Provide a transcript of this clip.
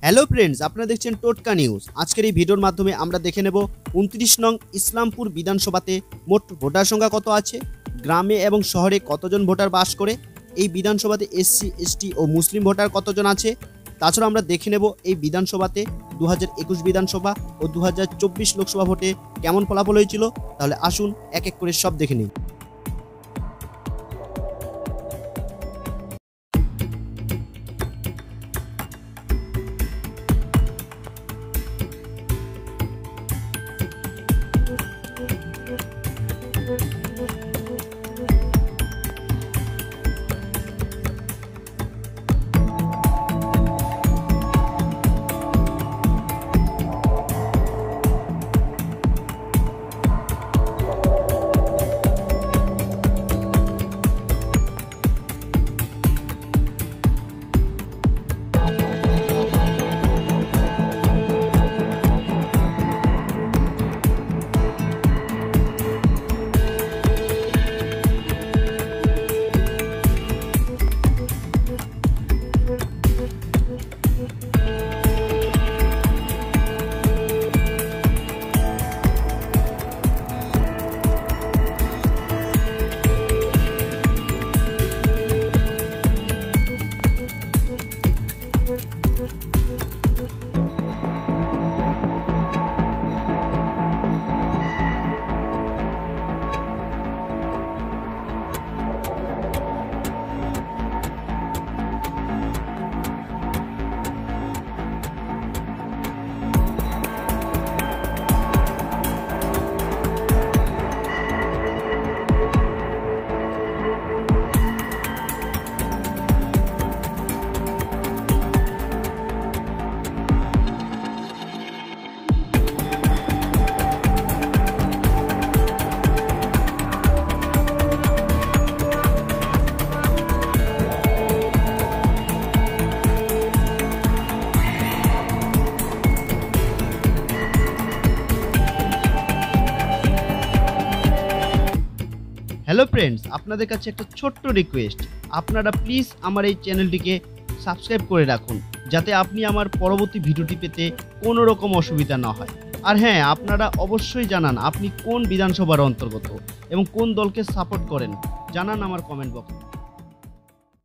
Hello friends, আপনারা দেখছেন টোটকা নিউজ। আজকের এই ভিডিওর মাধ্যমে আমরা দেখে নেব 29 নং ইসলামপুর বিধানসভাতে মোট ভোটার সংখ্যা কত আছে, গ্রামে এবং শহরে কতজন ভোটার বাস করে, এই বিধানসভাতে এসসি এসটি ও মুসলিম ভোটার কতজন আছে। তাছাড়া আমরা দেখে নেব এই বিধানসভাতে 2021 বিধানসভা ও 2024 লোকসভা ভোটে কেমন ফলাফল হয়েছিল। তাহলে আসুন এক এক করে সব দেখে নিই। হ্যালো ফ্রেন্ডস, আপনাদের কাছে একটা ছোট্ট রিকোয়েস্ট, আপনারা প্লিজ আমার এই চ্যানেলটিকে সাবস্ক্রাইব করে রাখুন, যাতে আপনি আমার পরবর্তী ভিডিওটি পেতে কোনো রকম অসুবিধা না হয়। আর হ্যাঁ, আপনারা অবশ্যই জানান আপনি কোন বিধানসভার অন্তর্গত এবং কোন দলকে সাপোর্ট করেন, জানান আমার কমেন্ট বক্সে।